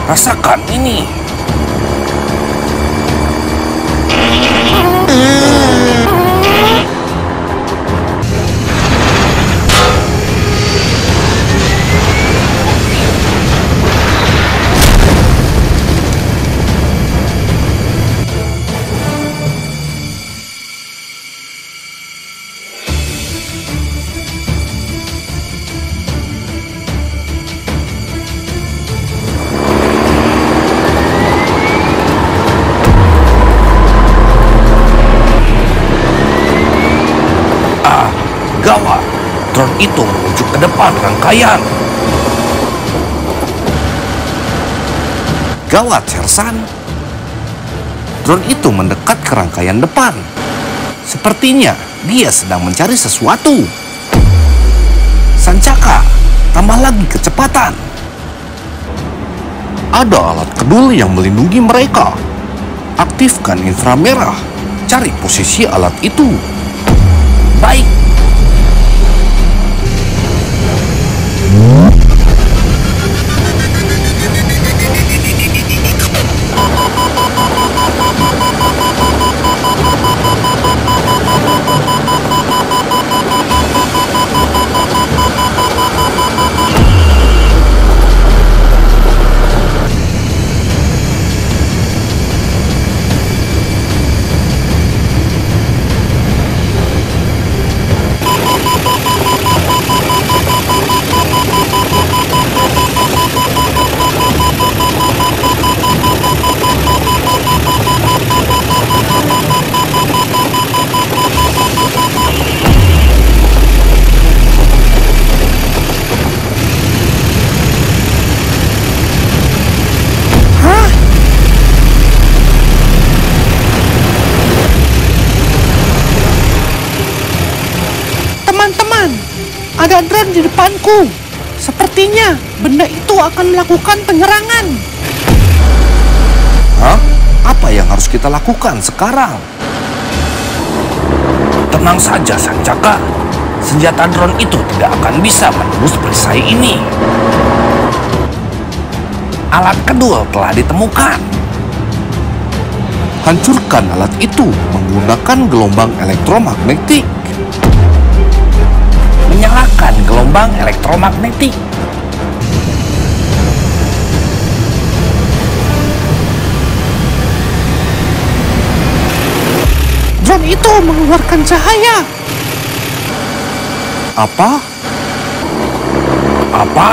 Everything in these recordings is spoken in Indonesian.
Rasakan ini. Gawat, drone itu menuju ke depan rangkaian. Gawat, Sersan. Drone itu mendekat ke rangkaian depan. Sepertinya dia sedang mencari sesuatu. Sancaka, tambah lagi kecepatan. Ada alat kedul yang melindungi mereka. Aktifkan inframerah. Cari posisi alat itu. Baik. Ada drone di depanku. Sepertinya benda itu akan melakukan penyerangan. Hah? Apa yang harus kita lakukan sekarang? Tenang saja, Sancaka. Senjata drone itu tidak akan bisa menembus perisai ini. Alat kedua telah ditemukan. Hancurkan alat itu menggunakan gelombang elektromagnetik. Menyalakan gelombang elektromagnetik. Drone itu mengeluarkan cahaya. Apa? Apa?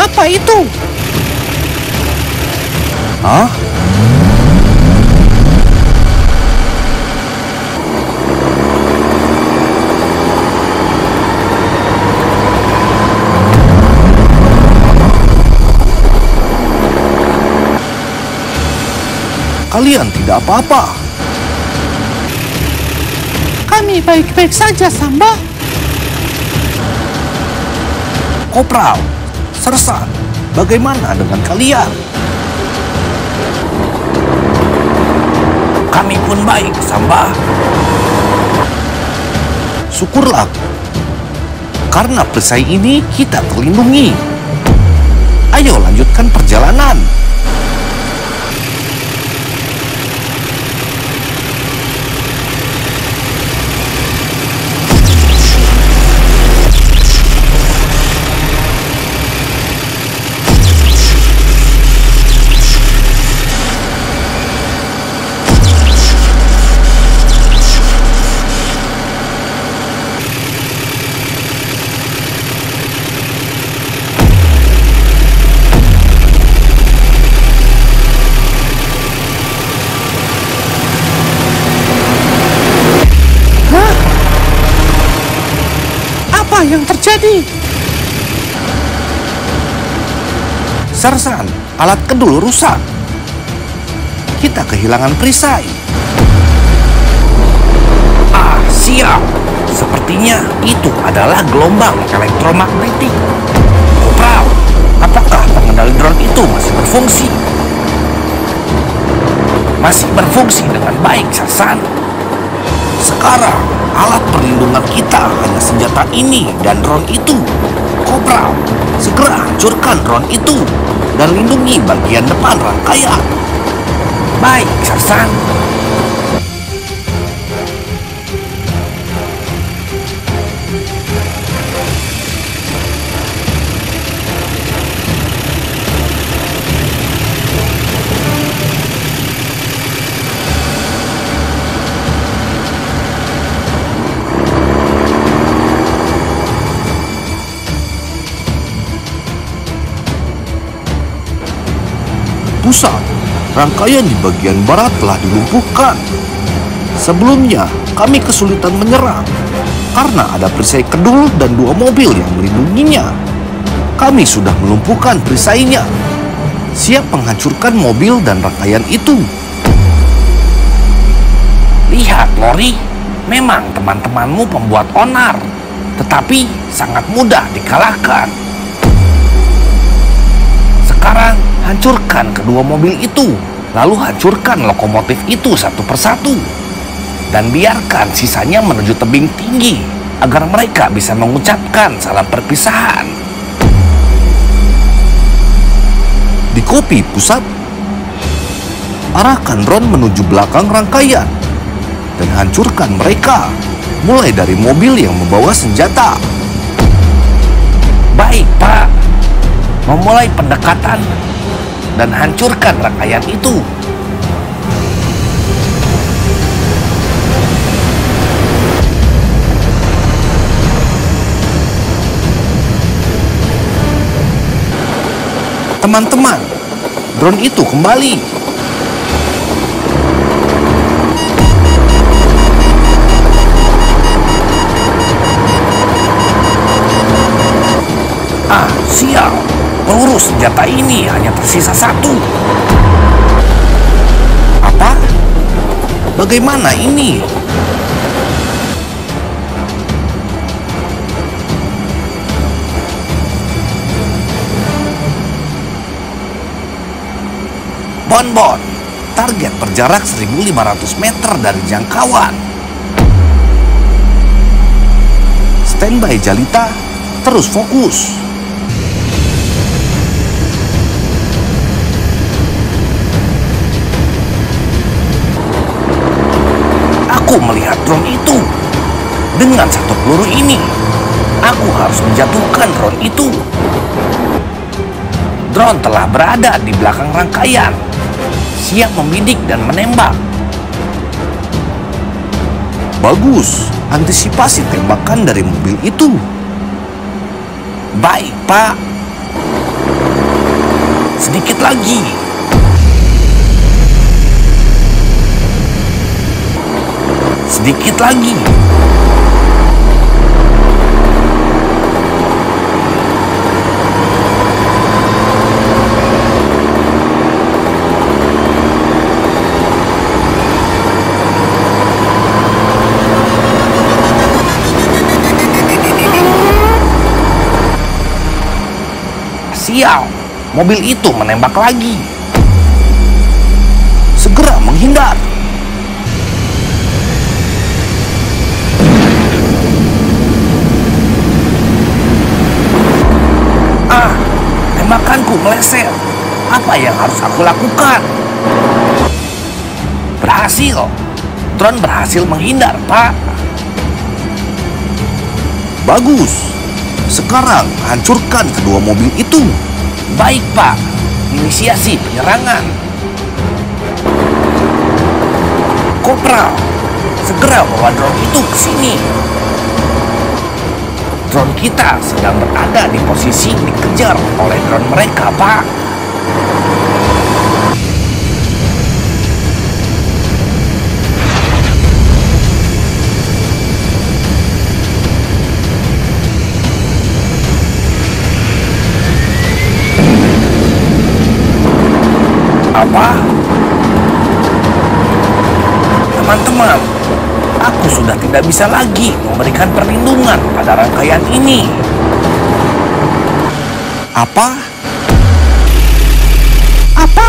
Apa itu? Hah? Kalian tidak apa-apa. Kami baik-baik saja, Samba. Kopral, Sersan, bagaimana dengan kalian? Kami pun baik, Samba. Syukurlah. Karena perisai ini kita terlindungi. Ayo lanjutkan perjalanan. Yang terjadi? Sersan, alat kedul rusak. Kita kehilangan perisai. Siap, sepertinya itu adalah gelombang elektromagnetik. Kopral, apakah pengendali drone itu masih berfungsi? Masih berfungsi dengan baik, Sersan. Sekarang, alat perlindungan kita hanya senjata ini dan drone itu. Kopral, segera hancurkan drone itu dan lindungi bagian depan rangkaian. Baik, Sersan. Pusat, rangkaian di bagian barat telah dilumpuhkan. Sebelumnya, kami kesulitan menyerang karena ada perisai kedul dan 2 mobil yang melindunginya. Kami sudah melumpuhkan perisainya, siap menghancurkan mobil dan rangkaian itu. Lihat, Lori, memang teman-temanmu pembuat onar, tetapi sangat mudah dikalahkan. Sekarang, hancurkan kedua mobil itu, lalu hancurkan lokomotif itu satu persatu. Dan biarkan sisanya menuju tebing tinggi, agar mereka bisa mengucapkan salam perpisahan. Di Kopi Pusat, arahkan drone menuju belakang rangkaian, dan hancurkan mereka, mulai dari mobil yang membawa senjata. Baik, Pak. Memulai pendekatan dan hancurkan rangkaian itu. Teman-teman, drone itu kembali. Ah, sial. Peluru senjata ini hanya tersisa 1. Apa? Bagaimana ini? Bonbon, target berjarak 1.500 meter dari jangkauan. Standby Jalita, terus fokus. Aku melihat drone itu. Dengan 1 peluru ini, aku harus menjatuhkan drone itu. Drone telah berada di belakang rangkaian, siap membidik dan menembak. Bagus, antisipasi tembakan dari mobil itu. Baik, Pak. Sedikit lagi. Sedikit lagi. Sial, mobil itu menembak lagi. Segera menghindar. Tembakanku meleset. Apa yang harus aku lakukan? Berhasil. Drone berhasil menghindar, Pak. Bagus. Sekarang hancurkan kedua mobil itu. Baik, Pak. Inisiasi penyerangan. Kopral, segera bawa drone itu ke sini. Drone kita sedang berada di posisi dikejar oleh drone mereka, Pak. Apa? Teman-teman, Aku sudah tidak bisa lagi memberikan perlindungan pada rangkaian ini. Apa? Apa?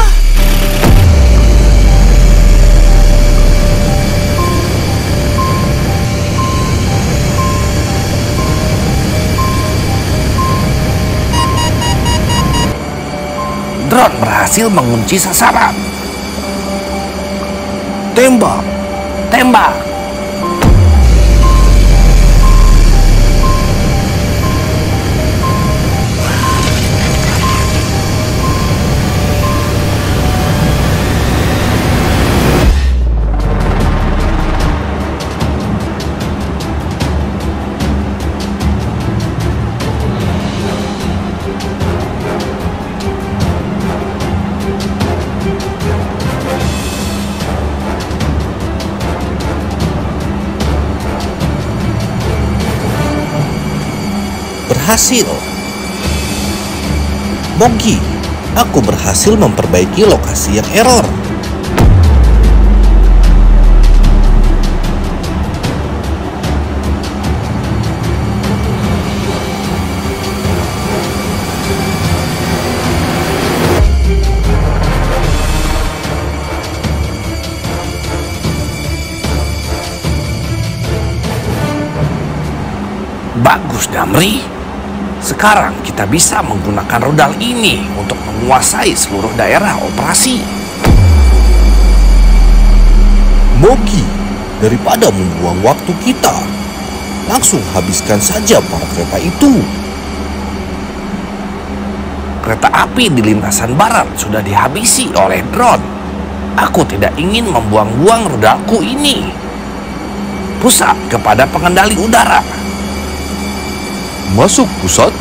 Drone berhasil mengunci sasaran. Tembak! Tembak! Berhasil. Mogi, aku berhasil memperbaiki lokasi yang error. Bagus, Damri. Sekarang kita bisa menggunakan rudal ini untuk menguasai seluruh daerah operasi. Mogi, daripada membuang waktu kita, langsung habiskan saja para kereta itu. Kereta api di lintasan barat sudah dihabisi oleh drone. Aku tidak ingin membuang-buang rudalku ini. Pusat kepada pengendali udara. Masuk pusat?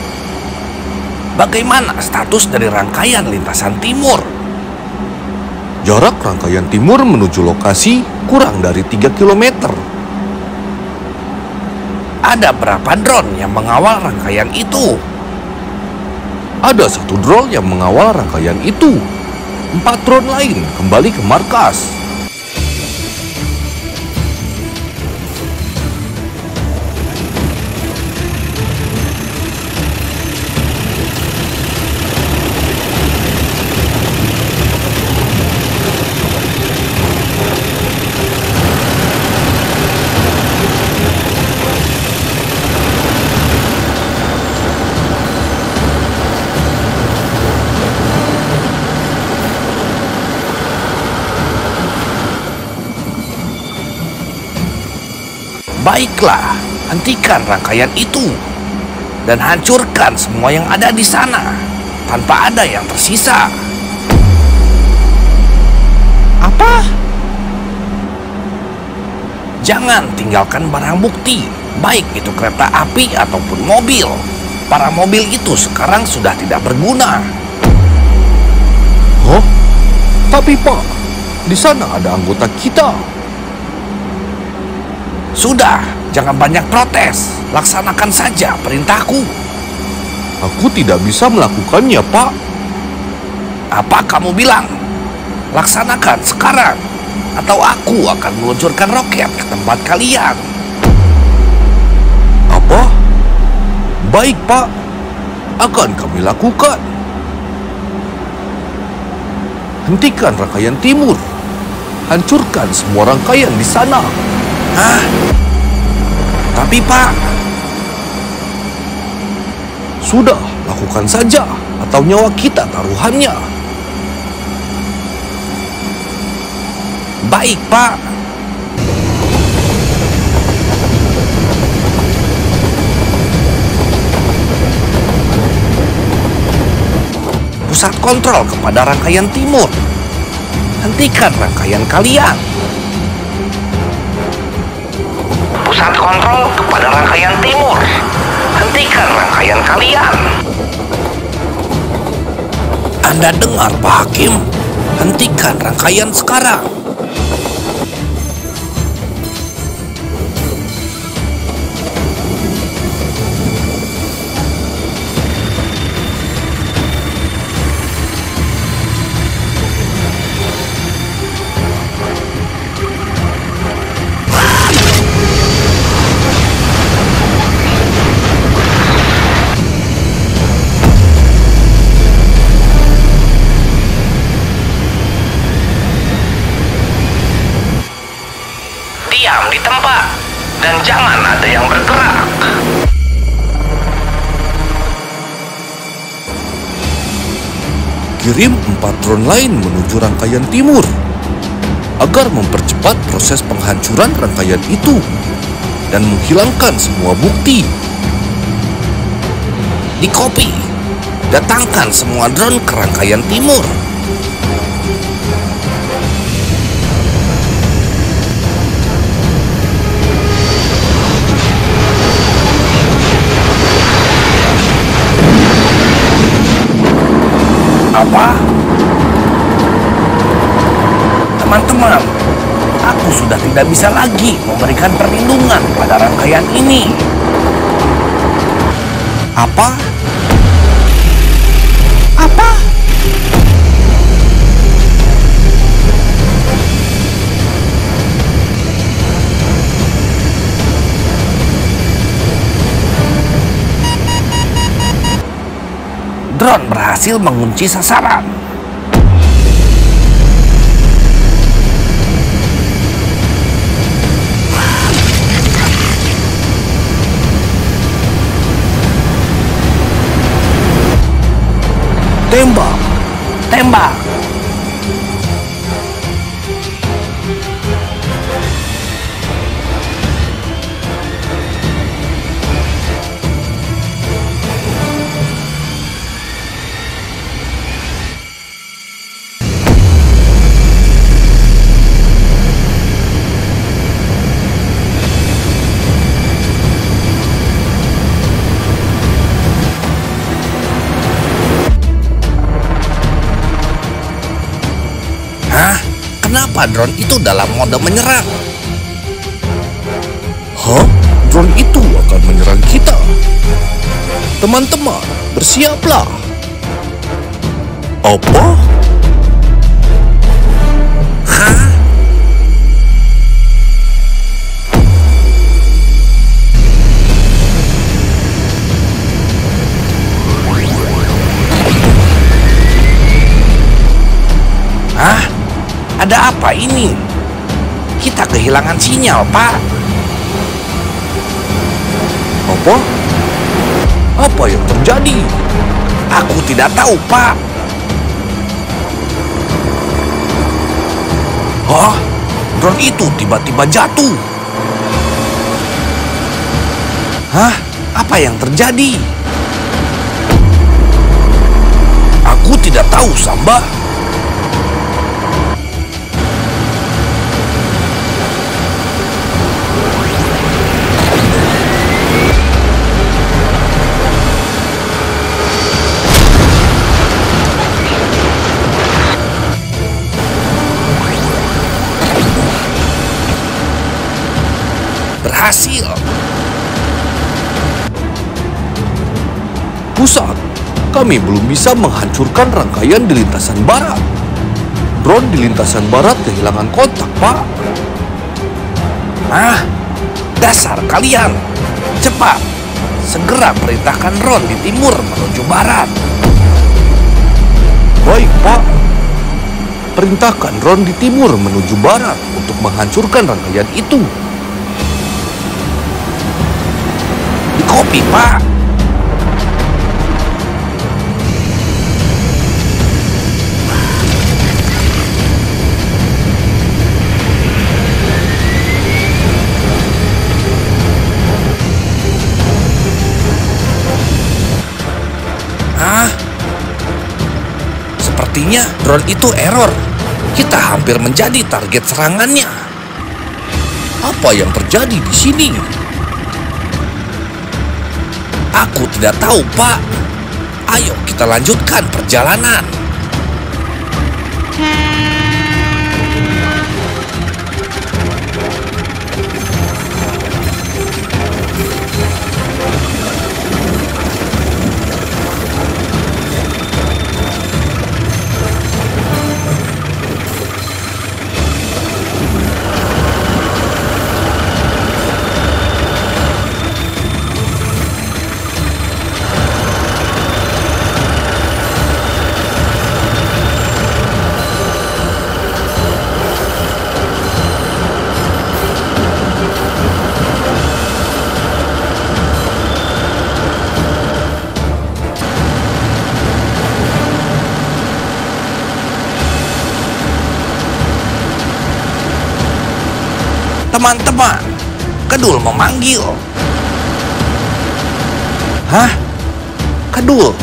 Bagaimana status dari rangkaian lintasan timur? Jarak rangkaian timur menuju lokasi kurang dari 3 km. Ada berapa drone yang mengawal rangkaian itu? Ada 1 drone yang mengawal rangkaian itu. 4 drone lain kembali ke markas. Baiklah, hentikan rangkaian itu dan hancurkan semua yang ada di sana tanpa ada yang tersisa. Apa? Jangan tinggalkan barang bukti, baik itu kereta api ataupun mobil. Para mobil itu sekarang sudah tidak berguna. Hah? Tapi Pak, di sana ada anggota kita. Sudah, jangan banyak protes. Laksanakan saja perintahku. Aku tidak bisa melakukannya, Pak. Apa kamu bilang? Laksanakan sekarang, atau aku akan meluncurkan roket ke tempat kalian. Apa? Baik, Pak. Akan kami lakukan. Hentikan rangkaian timur. Hancurkan semua rangkaian di sana. Hah? Tapi Pak, sudah, lakukan saja atau nyawa kita taruhannya. Baik, Pak. Pusat kontrol kepada rangkaian timur. Hentikan rangkaian kalian. Pusat kontrol kepada rangkaian timur. Hentikan rangkaian kalian. Anda dengar, Pak Hakim? Hentikan rangkaian sekarang. dan jangan ada yang bergerak. Kirim 4 drone lain menuju rangkaian timur agar mempercepat proses penghancuran rangkaian itu dan menghilangkan semua bukti. Dikopi, datangkan semua drone ke rangkaian timur. Apa? Teman-teman, aku sudah tidak bisa lagi memberikan perlindungan pada rangkaian ini. Apa? Apa? Drone berhasil mengunci sasaran. Tembak! Tembak! Kenapa drone itu dalam mode menyerang? Hah? Drone itu akan menyerang kita. Teman-teman, bersiaplah. Apa? Hah? Hah? Ada apa ini? Kita kehilangan sinyal, Pak. Apa? Apa yang terjadi? Aku tidak tahu, Pak. Hah? Drone itu tiba-tiba jatuh. Hah? Apa yang terjadi? Aku tidak tahu, Samba. Berhasil. Pusat, kami belum bisa menghancurkan rangkaian di lintasan barat. Drone di lintasan barat kehilangan kontak, Pak. Dasar kalian. Cepat, segera perintahkan drone di timur menuju barat. Baik, Pak. Perintahkan drone di timur menuju barat untuk menghancurkan rangkaian itu. Kopi, Pak. Sepertinya drone itu error. Kita hampir menjadi target serangannya. Apa yang terjadi di sini? Aku tidak tahu, Pak. Ayo kita lanjutkan perjalanan. Teman-teman, Kedul memanggil. Hah? Kedul?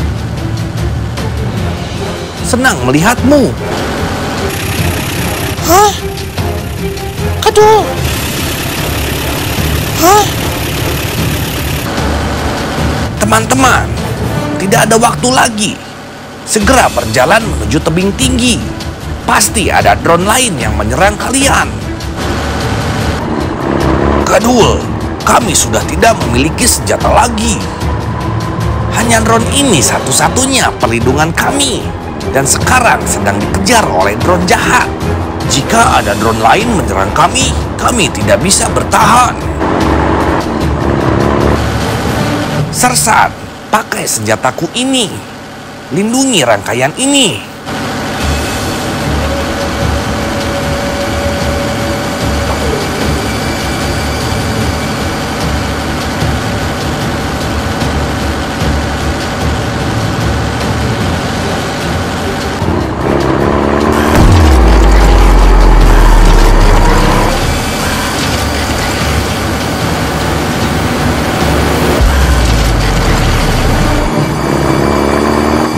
Senang melihatmu. Hah? Kedul? Hah? Teman-teman, tidak ada waktu lagi. Segera berjalan menuju tebing tinggi. Pasti ada drone lain yang menyerang kalian. Kedul, kami sudah tidak memiliki senjata lagi. Hanya drone ini satu-satunya perlindungan kami. Dan sekarang sedang dikejar oleh drone jahat. Jika ada drone lain menyerang kami tidak bisa bertahan. Sersan, pakai senjataku ini. Lindungi rangkaian ini.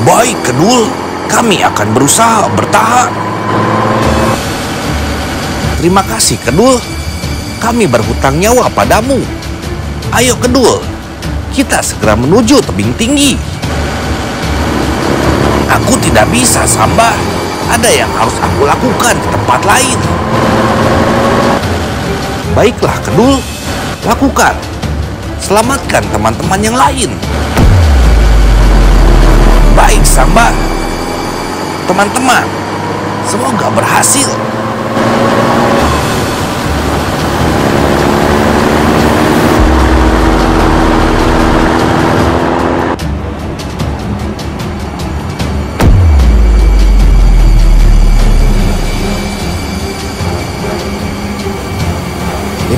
Baik, Kedul, kami akan berusaha bertahan. Terima kasih, Kedul. Kami berhutang nyawa padamu. Ayo, Kedul, kita segera menuju tebing tinggi. Aku tidak bisa, Samba. Ada yang harus aku lakukan di tempat lain. Baiklah, Kedul, lakukan. Selamatkan teman-teman yang lain. Baik, Samba. Teman-teman, semoga berhasil.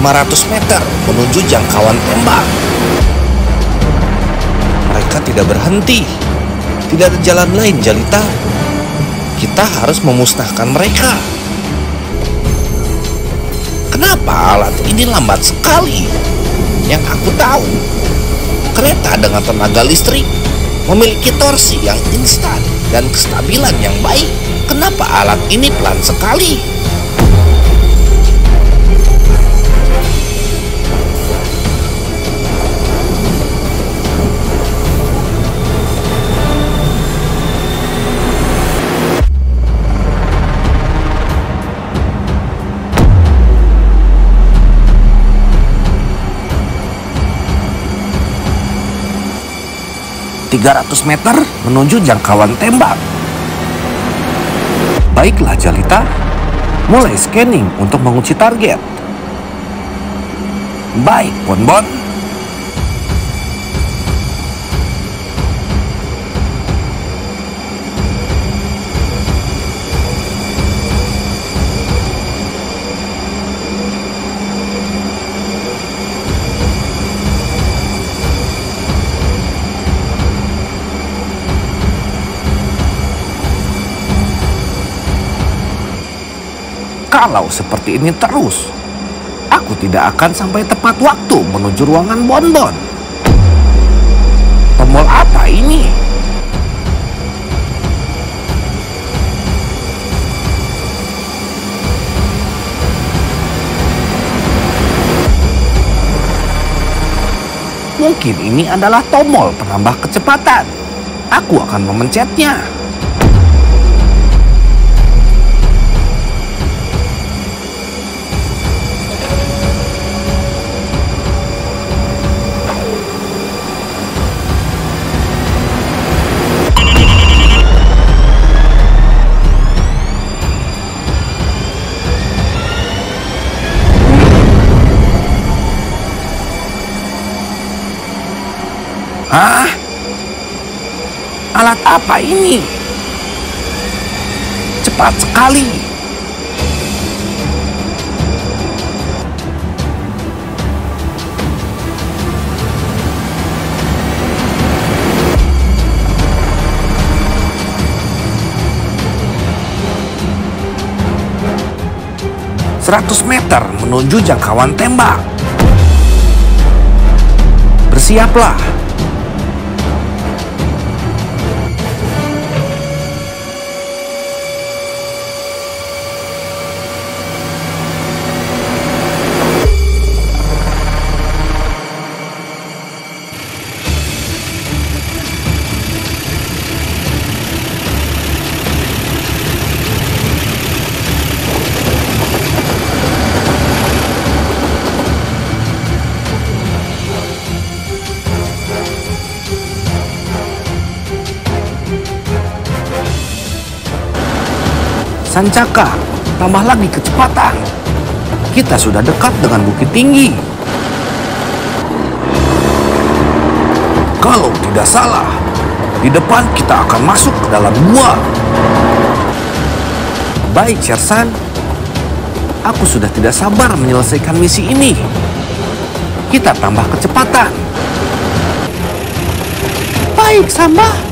...500 meter menuju jangkauan tembak. Mereka tidak berhenti. Tidak ada jalan lain, Jalita. Kita harus memusnahkan mereka. Kenapa alat ini lambat sekali? Yang aku tahu, kereta dengan tenaga listrik memiliki torsi yang instan dan kestabilan yang baik. Kenapa alat ini pelan sekali? ...300 meter menuju jangkauan tembak. Baiklah, Jalita. Mulai scanning untuk mengunci target. Baik, Bonbon. Kalau seperti ini terus, aku tidak akan sampai tepat waktu menuju ruangan Bonbon. Tombol apa ini? Mungkin ini adalah tombol penambah kecepatan. Aku akan memencetnya. Hah? Alat apa ini? Cepat sekali. 100 meter menuju jangkauan tembak. Bersiaplah. Sancaka, tambah lagi kecepatan. Kita sudah dekat dengan bukit tinggi. Kalau tidak salah, di depan kita akan masuk ke dalam gua. Baik, Shersan. Aku sudah tidak sabar menyelesaikan misi ini. Kita tambah kecepatan. Baik, Samba.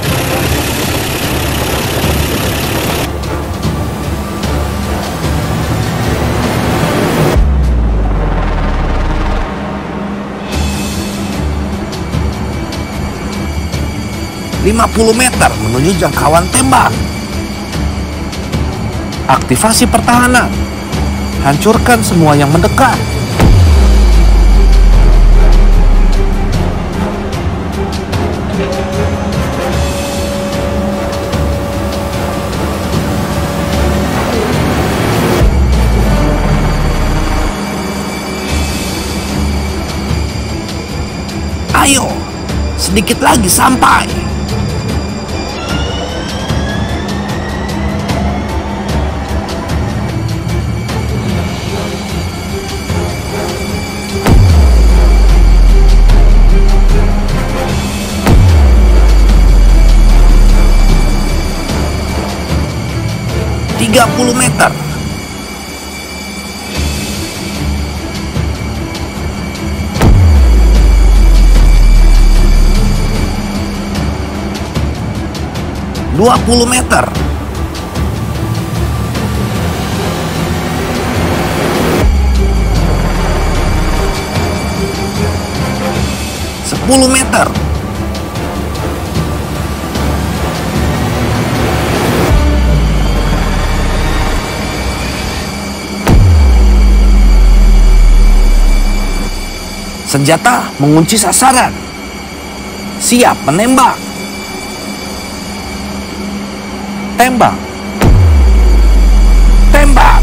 ...50 meter menuju jangkauan tembak. Aktivasi pertahanan. Hancurkan semua yang mendekat. Ayo, sedikit lagi sampai. ...30 meter. ...20 meter. ...10 meter. Senjata mengunci sasaran. Siap menembak. Tembak. Tembak.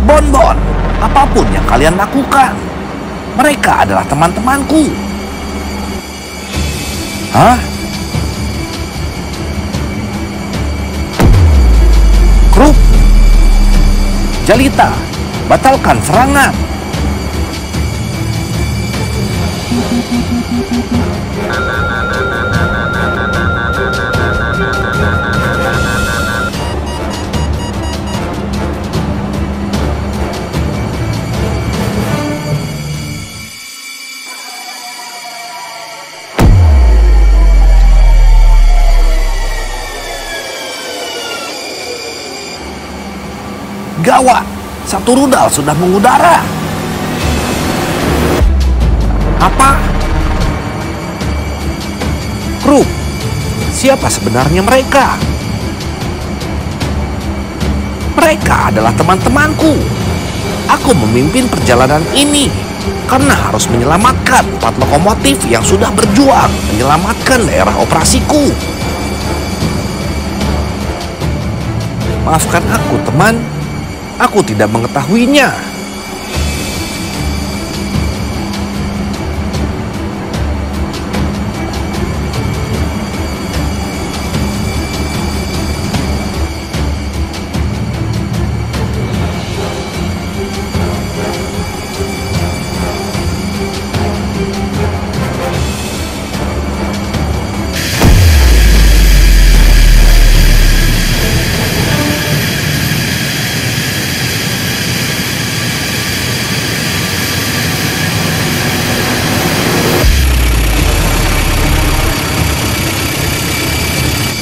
Bonbon, apapun yang kalian lakukan, mereka adalah teman-temanku. Hah? Krup, Jalita, batalkan serangan. Gawat, satu rudal sudah mengudara. Apa? Krup, siapa sebenarnya mereka? Mereka adalah teman-temanku. Aku memimpin perjalanan ini karena harus menyelamatkan 4 lokomotif yang sudah berjuang menyelamatkan daerah operasiku. Maafkan aku, teman. Aku tidak mengetahuinya.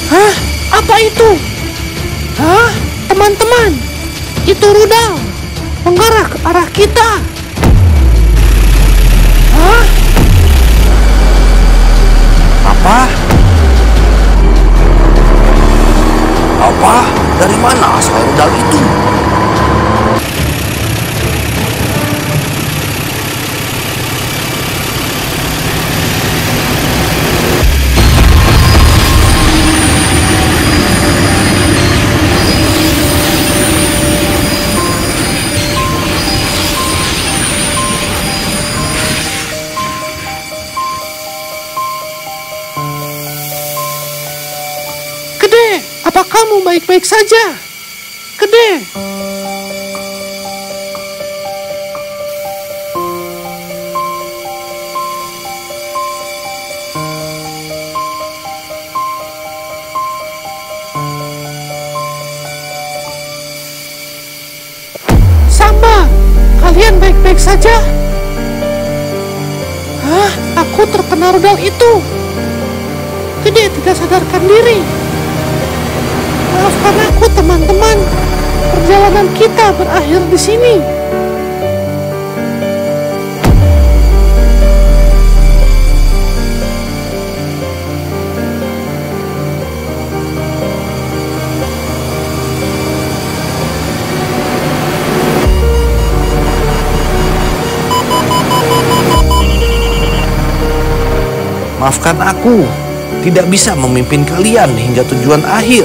Hah? Apa itu? Hah? Teman-teman, itu rudal mengarah ke arah kita. Hah? Apa? Apa? Dari mana asal rudal itu? Gede, apa kamu baik-baik saja? Gede. Samba, kalian baik-baik saja? Hah? Aku terkena rudal itu. Gede tidak sadarkan diri. Maafkan aku, teman-teman. Perjalanan kita berakhir di sini. Maafkan aku, tidak bisa memimpin kalian hingga tujuan akhir.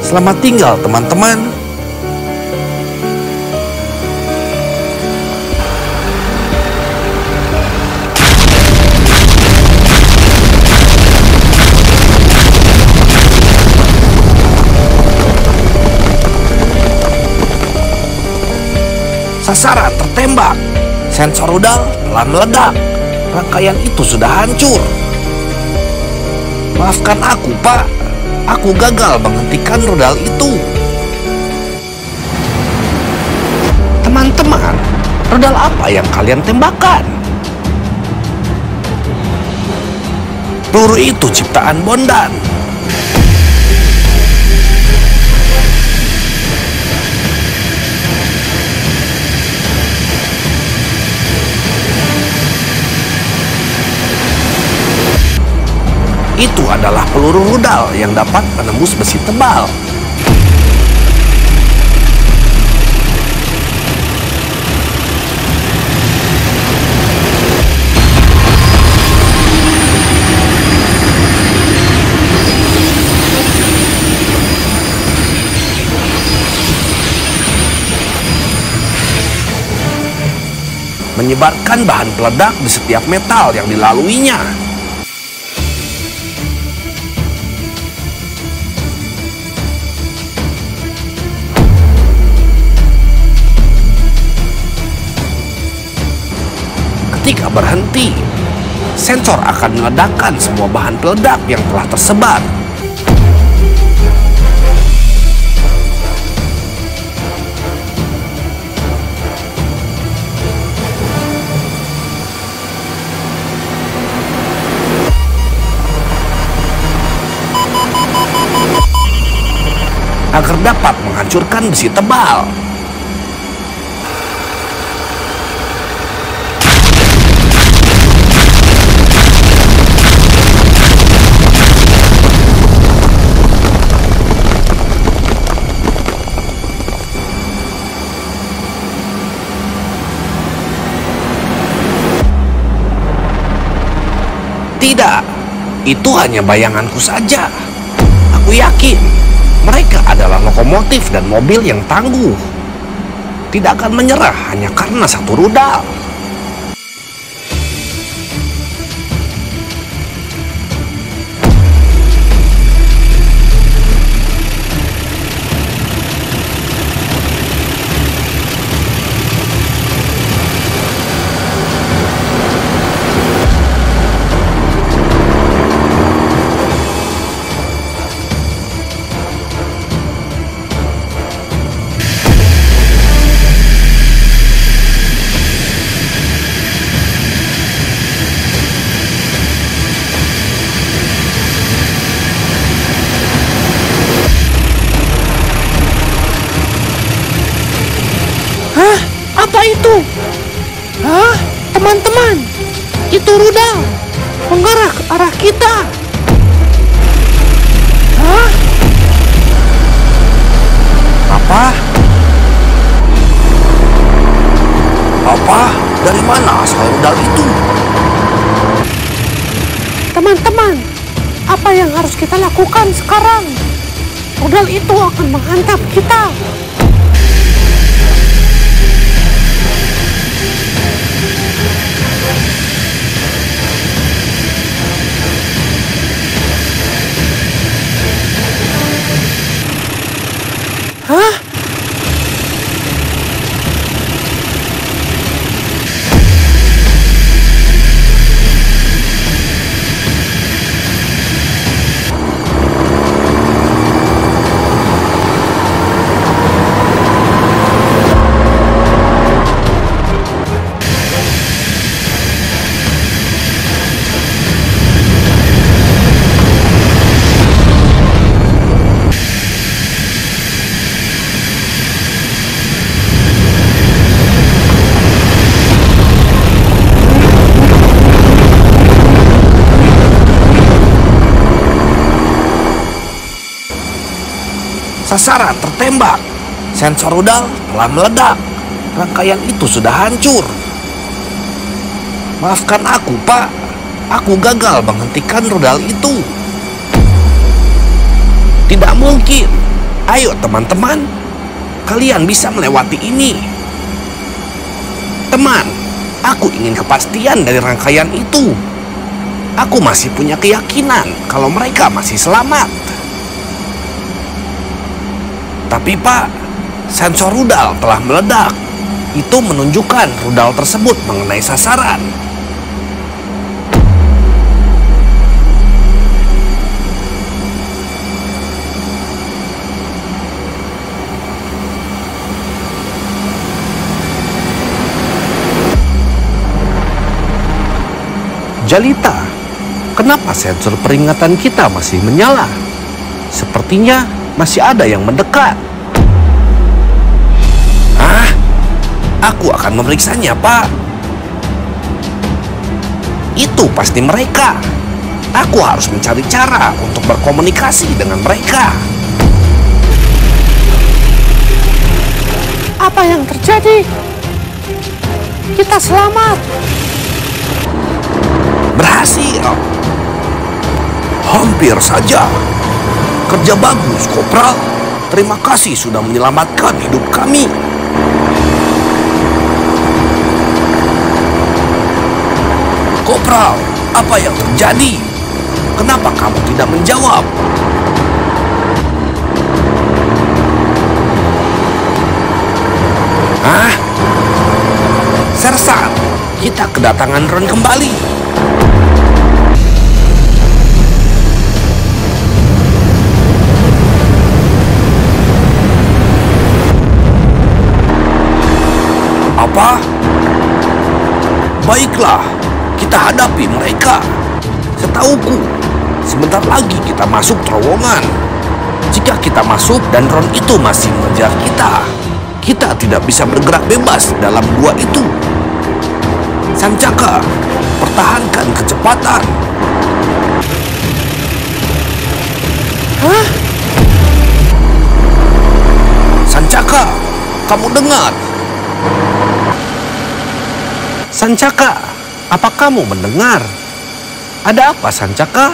Selamat tinggal, teman-teman. Sasaran tertembak. Sensor rudal telah meledak. Rangkaian itu sudah hancur. Maafkan aku, Pak. Aku gagal menghentikan rudal itu. Teman-teman, rudal apa yang kalian tembakan? Peluru itu ciptaan Bondan. Itu adalah peluru rudal yang dapat menembus besi tebal. Menyebarkan bahan peledak di setiap metal yang dilaluinya. Ketika berhenti, sensor akan meledakkan semua bahan peledak yang telah tersebar. Agar dapat menghancurkan besi tebal. Tidak, itu hanya bayanganku saja. Aku yakin Mereka adalah lokomotif dan mobil yang tangguh. Tidak akan menyerah hanya karena satu rudal. Hah? Apa itu? Hah? Teman-teman, itu rudal mengarah ke arah kita. Hah? Apa? Apa? Dari mana asal rudal itu? Teman-teman, apa yang harus kita lakukan sekarang? Rudal itu akan menghantam kita. Hah? Sasaran tertembak. Sensor rudal telah meledak. Rangkaian itu sudah hancur. Maafkan aku, Pak. Aku gagal menghentikan rudal itu. Tidak mungkin. Ayo teman-teman, kalian bisa melewati ini. Teman, aku ingin kepastian dari rangkaian itu. Aku masih punya keyakinan kalau mereka masih selamat. Tapi Pak, sensor rudal telah meledak. Itu menunjukkan rudal tersebut mengenai sasaran. Jalita, kenapa sensor peringatan kita masih menyala? Sepertinya masih ada yang mendekat. Aku akan memeriksanya, Pak. Itu pasti mereka. Aku harus mencari cara untuk berkomunikasi dengan mereka. Apa yang terjadi? Kita selamat. Berhasil. Hampir saja. Kerja bagus, Kopral. Terima kasih sudah menyelamatkan hidup kami. Kopral, apa yang terjadi? Kenapa kamu tidak menjawab? Sersan, kita kedatangan Ron kembali. Apa? Baiklah, kita hadapi mereka. Setauku, sebentar lagi kita masuk terowongan. Jika kita masuk dan Ron itu masih mengejar kita tidak bisa bergerak bebas dalam gua itu. Sancaka, pertahankan kecepatan. Hah? Sancaka, kamu dengar? Sancaka, apa kamu mendengar? Ada apa, Sancaka?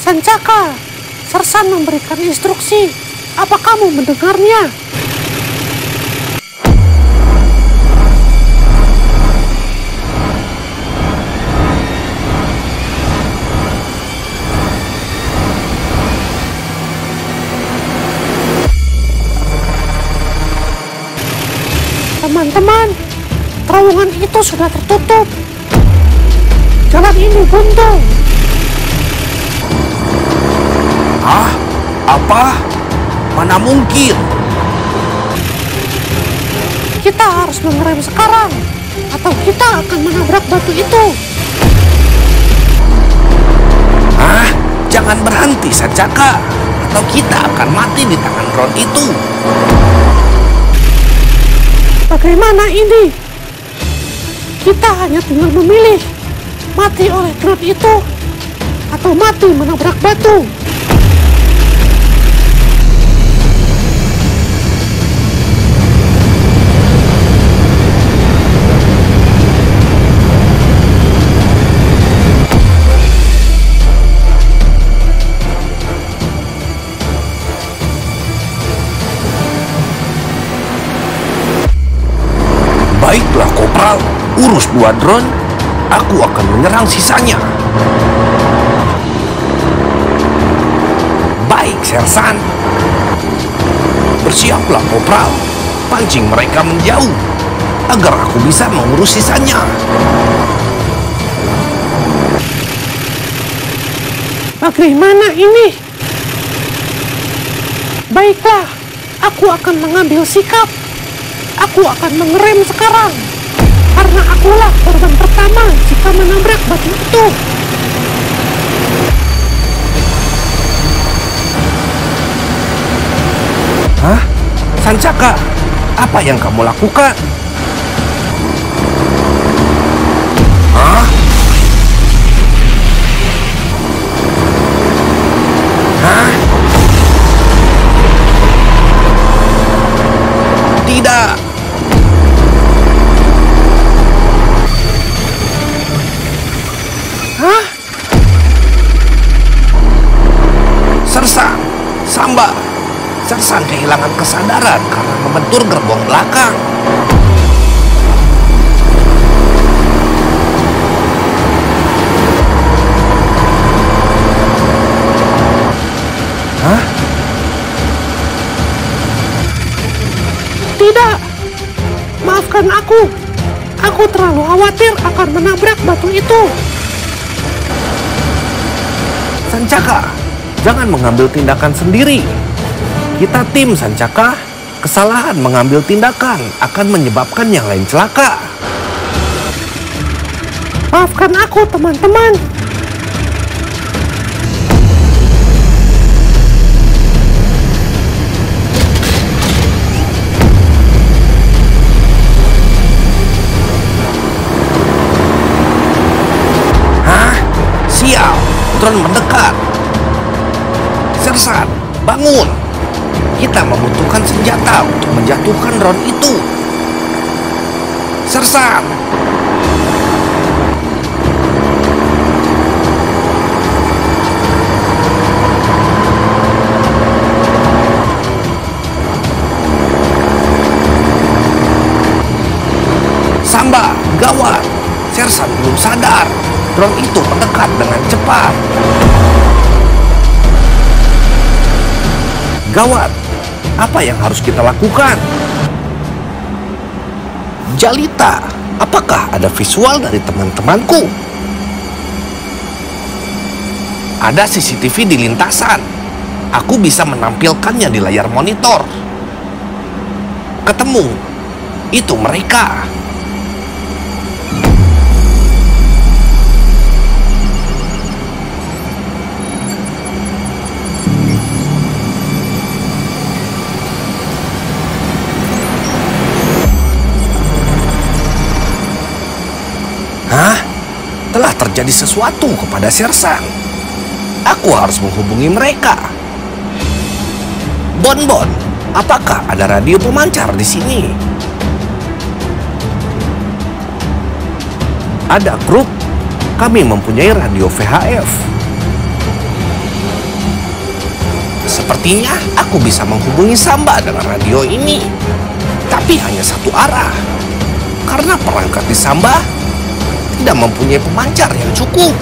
Sancaka, Sersan memberikan instruksi. Apa kamu mendengarnya? Teman-teman, terowongan itu sudah tertutup. Jalan ini buntu. Hah? Apa? Mana mungkin? Kita harus mengerem sekarang, atau kita akan menabrak batu itu. Hah? Jangan berhenti, Sancaka, atau kita akan mati di tangan drone itu. Bagaimana ini? Kita hanya tinggal memilih mati oleh drone itu atau mati menabrak batu. Baiklah, Kopral, urus 2 drone. Aku akan menyerang sisanya. Baik, Sersan. Bersiaplah, Kopral. Pancing mereka menjauh, agar aku bisa mengurus sisanya. Bagaimana ini? Baiklah, aku akan mengambil sikap. Aku akan mengerem sekarang, karena akulah korban pertama jika menabrak batu itu. Hah? Sancaka, apa yang kamu lakukan? Hah? Hah? Tidak. Hah? Sersan, Samba. Sersan kehilangan kesadaran karena membentur gerbong belakang. Hah? Tidak. Maafkan aku. Aku terlalu khawatir akan menabrak batu itu. Sancaka, jangan mengambil tindakan sendiri. Kita tim, Sancaka. Kesalahan mengambil tindakan akan menyebabkan yang lain celaka. Maafkan aku, teman-teman. Hah? Sial, drone mendekat. Sersan, bangun. Kita membutuhkan senjata untuk menjatuhkan drone itu. Sersan. Samba, gawat. Sersan belum sadar. Drone itu mendekat dengan cepat. Gawat. Apa yang harus kita lakukan? Jalita, apakah ada visual dari teman-temanku? Ada CCTV di lintasan. Aku bisa menampilkannya di layar monitor. Ketemu. Itu mereka. Hah? Telah terjadi sesuatu kepada Sersan. Aku harus menghubungi mereka. Bonbon, apakah ada radio pemancar di sini? Ada, Kruk. Kami mempunyai radio VHF. Sepertinya aku bisa menghubungi Samba dengan radio ini. Tapi hanya satu arah. Karena perangkat di Samba tidak mempunyai pemancar yang cukup.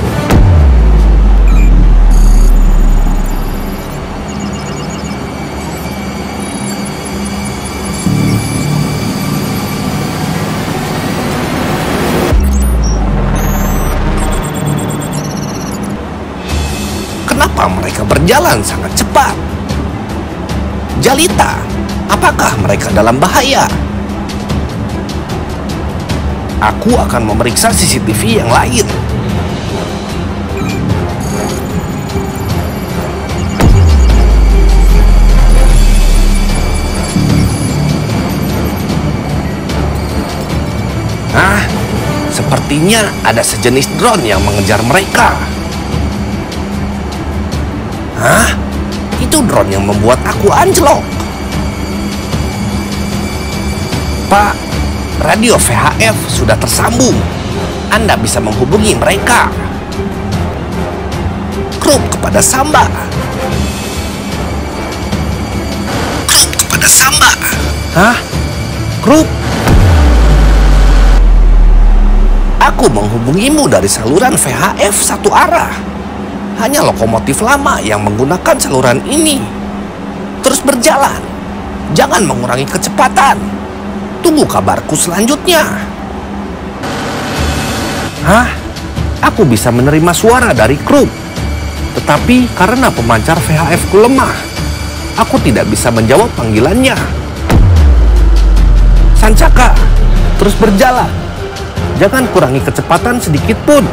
Kenapa mereka berjalan sangat cepat? Jalita, apakah mereka dalam bahaya? Aku akan memeriksa CCTV yang lain. Sepertinya ada sejenis drone yang mengejar mereka. Itu drone yang membuat aku anjlok. Pak, radio VHF sudah tersambung. Anda bisa menghubungi mereka. Grup kepada Samba. Grup kepada Samba. Grup? Aku menghubungimu dari saluran VHF satu arah. Hanya lokomotif lama yang menggunakan saluran ini. Terus berjalan. Jangan mengurangi kecepatan. Tunggu kabarku selanjutnya. Aku bisa menerima suara dari grup. Tetapi karena pemancar VHF ku lemah, aku tidak bisa menjawab panggilannya. Sancaka, terus berjalan. Jangan kurangi kecepatan sedikit pun.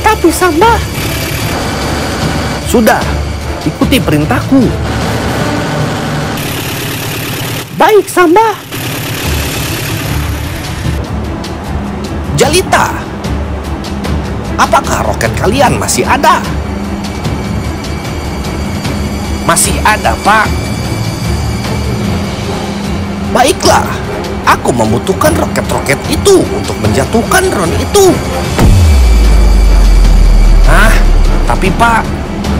Tapi Samba... Sudah, ikuti perintahku. Baik, Samba. Jalita, apakah roket kalian masih ada? Masih ada, Pak. Baiklah, aku membutuhkan roket-roket itu untuk menjatuhkan drone itu. Tapi Pak,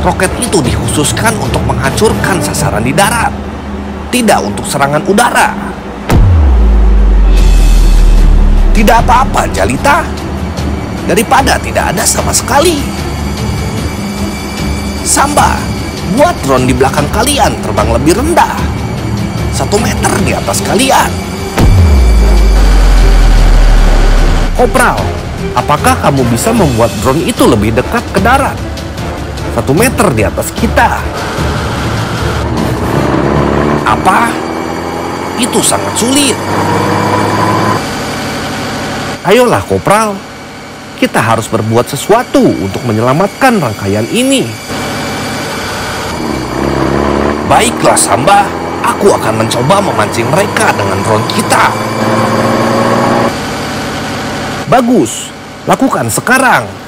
roket itu dikhususkan untuk menghancurkan sasaran di darat, tidak untuk serangan udara. Tidak apa-apa, Jalita. Daripada tidak ada sama sekali. Samba, buat drone di belakang kalian terbang lebih rendah. 1 meter di atas kalian. Kopral, apakah kamu bisa membuat drone itu lebih dekat ke darat? 1 meter di atas kita. Apa? Itu sangat sulit. Ayolah, Kopral. Kita harus berbuat sesuatu untuk menyelamatkan rangkaian ini. Baiklah, Samba. Aku akan mencoba memancing mereka dengan drone kita. Bagus. Lakukan sekarang.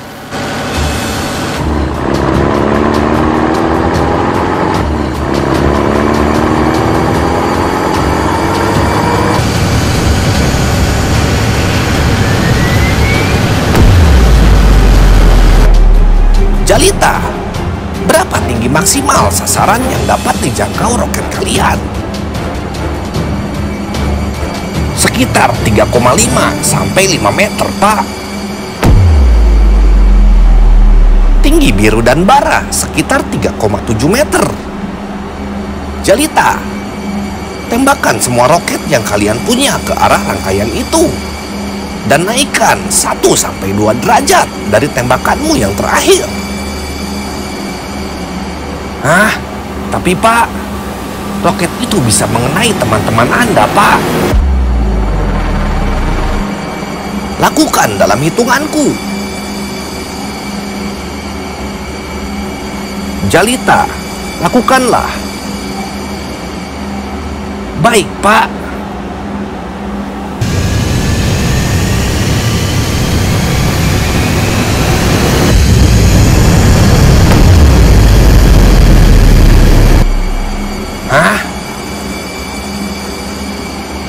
Jalita, berapa tinggi maksimal sasaran yang dapat dijangkau roket kalian? Sekitar 3,5 sampai 5 meter, Pak. Tinggi biru dan bara sekitar 3,7 meter. Jalita, tembakkan semua roket yang kalian punya ke arah rangkaian itu. Dan naikkan 1 sampai 2 derajat dari tembakanmu yang terakhir. Tapi Pak, roket itu bisa mengenai teman-teman Anda, Pak. Lakukan dalam hitunganku. Jalita, lakukanlah. Baik, Pak.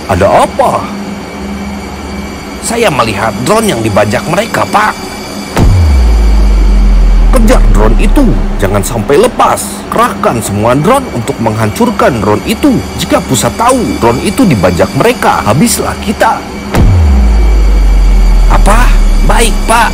Ada apa? Saya melihat drone yang dibajak mereka, Pak. Kejar drone itu, jangan sampai lepas. Kerahkan semua drone untuk menghancurkan drone itu. Jika pusat tahu drone itu dibajak mereka, habislah kita. Apa? Baik, Pak.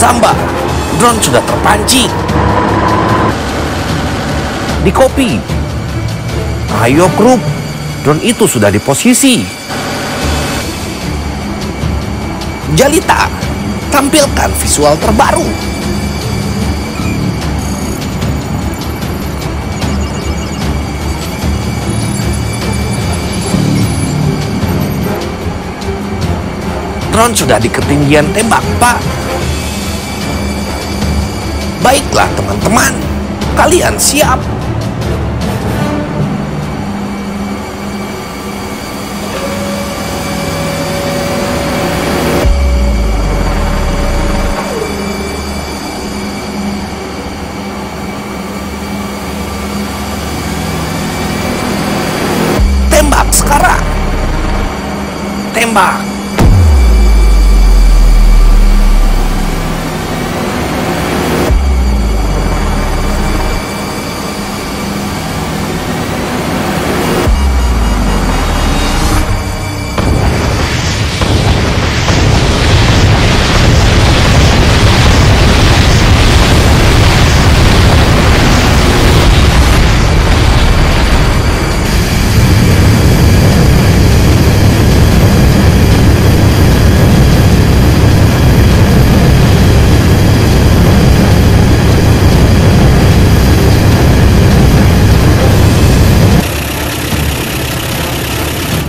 Samba, drone sudah terpancing. Di kopi. Ayo grup, drone itu sudah di posisi. Jalita, tampilkan visual terbaru. Drone sudah di ketinggian tembak, Pak. Baiklah teman-teman, kalian siap? Tembak sekarang. Tembak.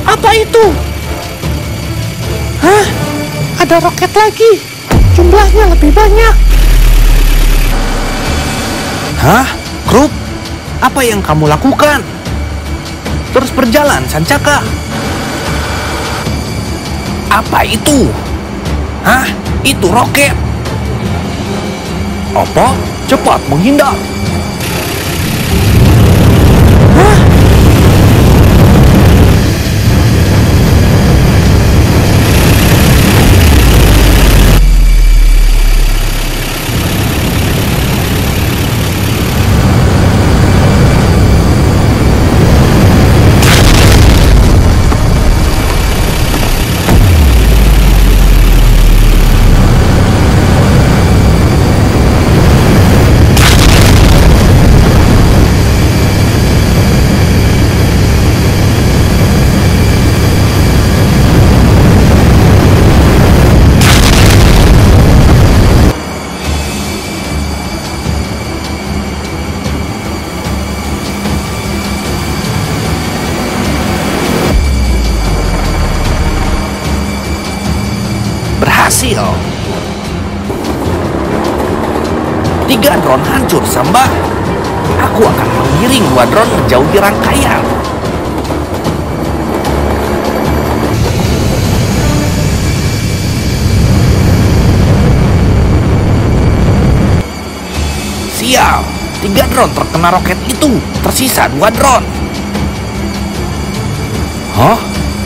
Apa itu? Hah? Ada roket lagi. Jumlahnya lebih banyak. Hah? Grup? Apa yang kamu lakukan? Terus berjalan, Sancaka. Apa itu? Hah? Itu roket. Apa? Cepat menghindar. Hah? Berhasil. 3 drone hancur, Samba. Aku akan mengiring 2 drone menjauhi rangkaian. Sial, 3 drone terkena roket itu. Tersisa 2 drone. Hah?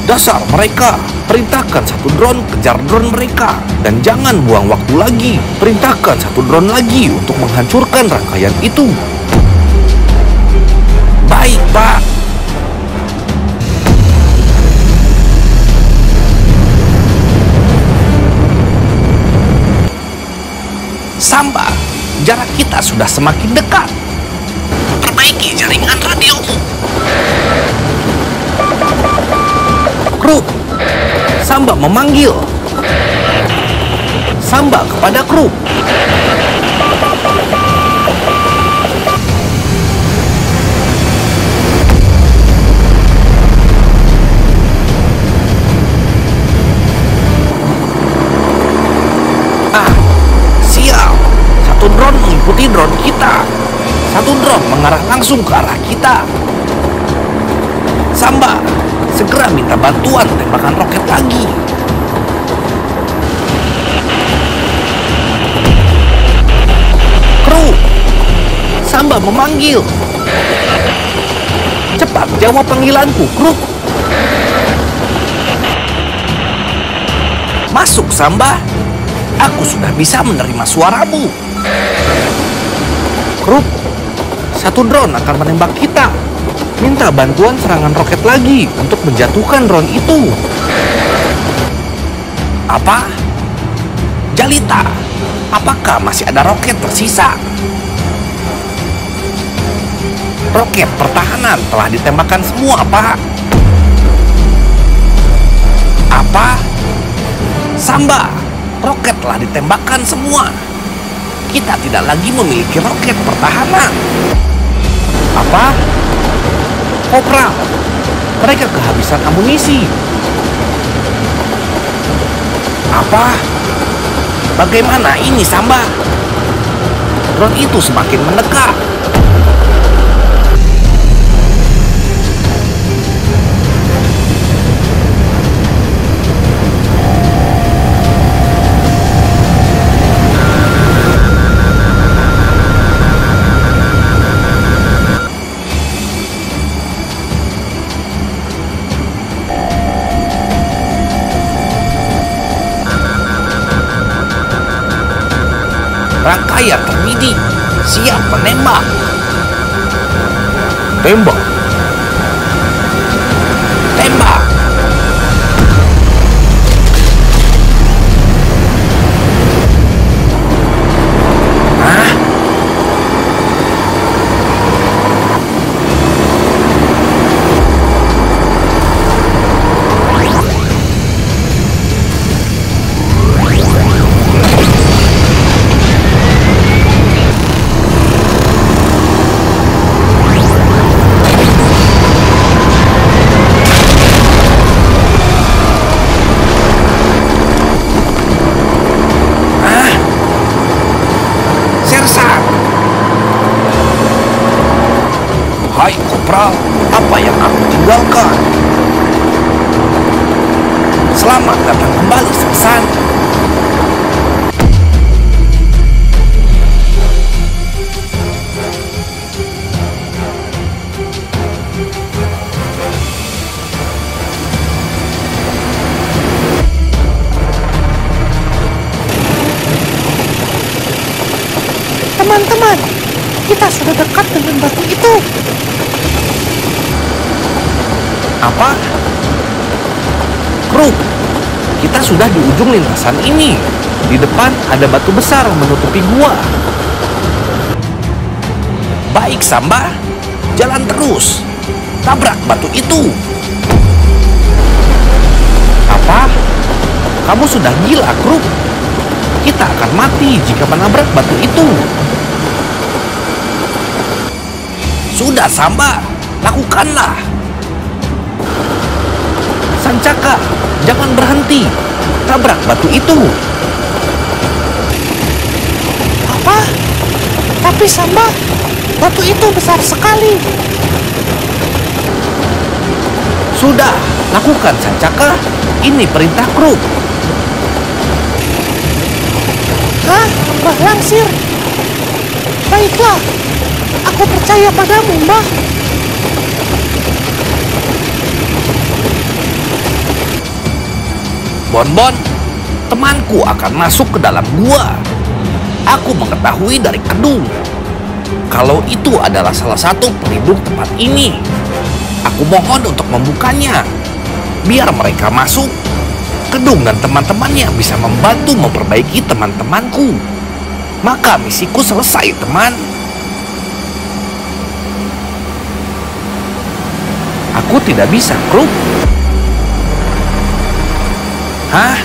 Dasar mereka. Perintahkan 1 drone kejar drone mereka. Dan jangan buang waktu lagi. Perintahkan 1 drone lagi untuk menghancurkan rangkaian itu. Baik, Pak. Samba, jarak kita sudah semakin dekat. Perbaiki jaringan radiomu. Kru, Samba memanggil. Samba kepada kru. Sial. 1 drone mengikuti drone kita. 1 drone mengarah langsung ke arah kita. Samba, segera minta bantuan tembakan roket lagi. Samba memanggil. Cepat jawab panggilanku, Kruk. Masuk, Samba. Aku sudah bisa menerima suaramu. Kruk, satu drone akan menembak kita. Minta bantuan serangan roket lagi untuk menjatuhkan drone itu. Apa? Jalita, apakah masih ada roket tersisa? Roket pertahanan telah ditembakkan semua, Pak. Apa? Samba, roket telah ditembakkan semua. Kita tidak lagi memiliki roket pertahanan. Apa? Kopral, mereka kehabisan amunisi. Apa? Bagaimana ini, Samba? Drone itu semakin mendekat. Rangkaian terbidik, siap menembak. Tembak. Tembak. Hah? Hai Kopral, apa yang aku tinggalkan? Selamat datang kembali, Sersan. Teman-teman, kita sudah dekat dengan batu itu. Apa? Kruk, kita sudah di ujung lintasan ini. Di depan ada batu besar menutupi gua. Baik, Samba. Jalan terus. Tabrak batu itu. Apa? Kamu sudah gila, Kruk. Kita akan mati jika menabrak batu itu. Sudah, Samba. Lakukanlah. Sancaka, jangan berhenti. Tabrak batu itu. Apa? Tapi Samba, batu itu besar sekali. Sudah, lakukan, Sancaka. Ini perintah Kruk. Hah? Mbah Langsir? Baiklah, aku percaya padamu, Mbah. Bonbon, temanku akan masuk ke dalam gua. Aku mengetahui dari Kedung kalau itu adalah salah satu pelindung tempat ini. Aku mohon untuk membukanya. Biar mereka masuk. Kedung dan teman-temannya bisa membantu memperbaiki teman-temanku. Maka misiku selesai, teman. Aku tidak bisa, Kruk. Hah?